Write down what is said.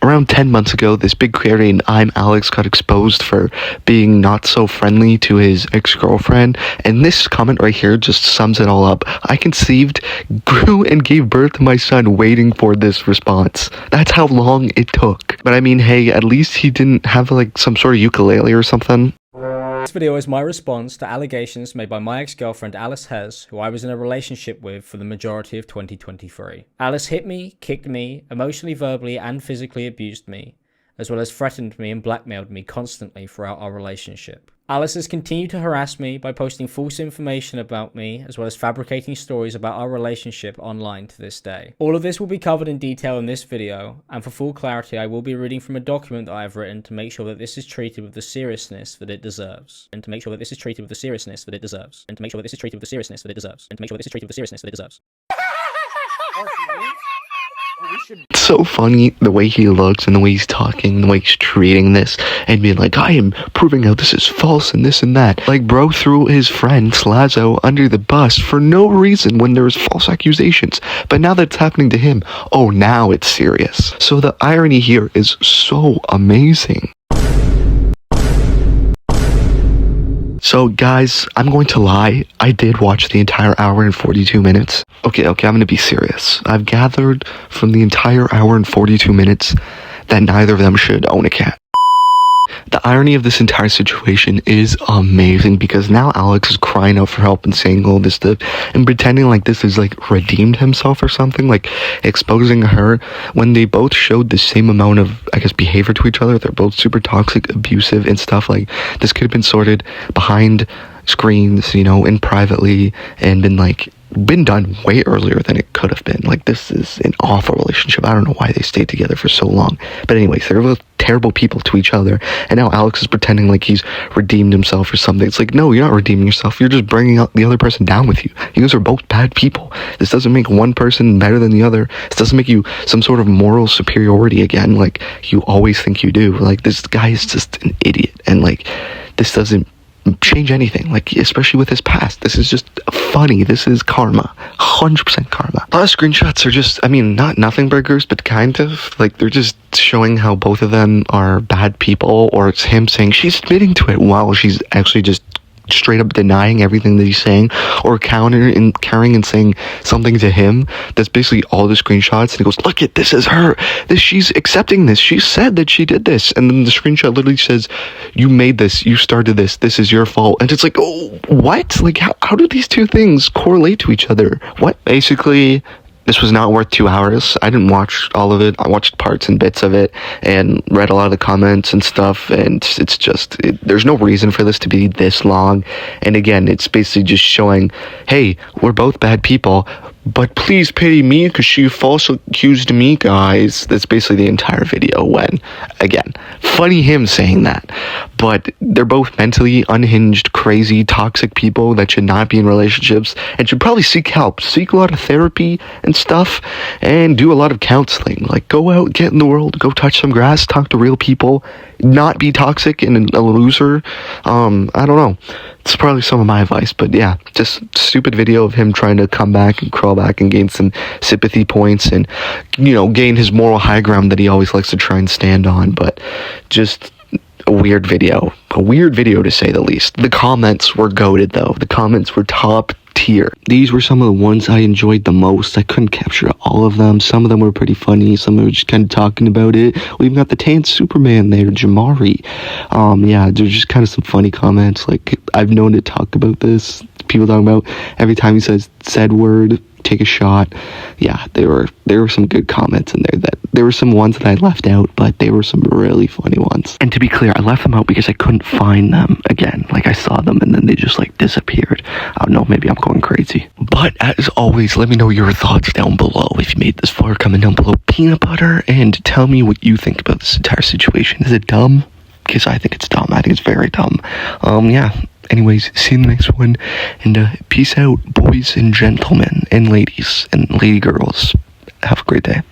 around 10 months ago, this big creator named Imallex got exposed for being not so friendly to his ex-girlfriend, and this comment right here just sums it all up. I conceived, grew, and gave birth to my son waiting for this response. That's how long it took. But I mean, hey, at least he didn't have like some sort of ukulele or something. This video is my response to allegations made by my ex-girlfriend Alice, who I was in a relationship with for the majority of 2023. Alice hit me, kicked me, emotionally, verbally, and physically abused me, as well as threatened me and blackmailed me constantly throughout our relationship. Alice has continued to harass me by posting false information about me, as well as fabricating stories about our relationship online to this day. All of this will be covered in detail in this video, and for full clarity I will be reading from a document that I have written to make sure that this is treated with the seriousness that it deserves. And to make sure that this is treated with the seriousness that it deserves. And to make sure that this is treated with the seriousness that it deserves. And to make sure that this is treated with the seriousness that it deserves. It's so funny the way he looks and the way he's talking, the way he's treating this, and being like, I am proving how this is false and this and that. Like, bro threw his friend Slazo under the bus for no reason when there was false accusations. But now that it's happening to him, oh, now it's serious. So the irony here is so amazing. So guys, I'm going to lie, I did watch the entire hour and 42 minutes. Okay, I'm gonna be serious. I've gathered from the entire hour and 42 minutes that neither of them should own a cat. The irony of this entire situation is amazing because now Allex is crying out for help and saying all this stuff and pretending like this is like redeemed himself or something, like exposing her when they both showed the same amount of, I guess, behavior to each other. They're both super toxic, abusive and stuff. Like, this could have been sorted behind screens, you know, and privately, and been done way earlier than it could have been. Like, this is an awful relationship. I don't know why they stayed together for so long. But anyways, they're both terrible people to each other, and now Allex is pretending like he's redeemed himself or something. It's like, no, you're not redeeming yourself. You're just bringing out the other person down with you. You guys are both bad people. This doesn't make one person better than the other. This doesn't make you some sort of moral superiority again, like you always think you do. Like, this guy is just an idiot, and like, this doesn't change anything, like, especially with his past. This is just funny. This is karma, 100% karma. A lot of screenshots are just, I mean, not nothing burgers, but kind of like they're just showing how both of them are bad people, or it's him saying she's admitting to it while she's actually just straight up denying everything that he's saying, or carrying and saying something to him. That's basically all the screenshots, and he goes, look at this is her, she's accepting this, she said that she did this, and then the screenshot literally says, you made this, you started this is your fault. And it's like, oh, what? Like, how do these two things correlate to each other? What? Basically, this was not worth 2 hours. I didn't watch all of it. I watched parts and bits of it and read a lot of the comments and stuff, and it's just, there's no reason for this to be this long. And again, it's basically just showing, hey, we're both bad people, but please pity me because she falsely accused me, guys. That's basically the entire video. When, again, funny him saying that, but they're both mentally unhinged, crazy, toxic people that should not be in relationships and should probably seek help, seek a lot of therapy and stuff, and do a lot of counseling. Like, go out, get in the world, go touch some grass, talk to real people, not be toxic and a loser. I don't know. It's probably some of my advice, but yeah, just stupid video of him trying to come back and crawl back and gain some sympathy points and, you know, gain his moral high ground that he always likes to try and stand on. But just a weird video to say the least. The comments were goated though. The comments were top tier. These were some of the ones I enjoyed the most. I couldn't capture all of them. Some of them were pretty funny. Some were just kind of talking about it. We even got the tan Superman there, Jamari. Yeah, there's just kind of some funny comments. Like, I've known to talk about this. People talking about every time he says said word, take a shot. Yeah, there were some good comments in there. That there were some ones that I left out, but they were some really funny ones. And to be clear, I left them out because I couldn't find them again. Like, I saw them and then they just like disappeared. I don't know, maybe I'm going crazy. But as always, let me know your thoughts down below. If you made this far, comment down below peanut butter and tell me what you think about this entire situation. Is it dumb? Because I think it's dumb. I think it's very dumb. Yeah. Anyways, see you in the next one, and peace out, boys and gentlemen, and ladies, and lady girls. Have a great day.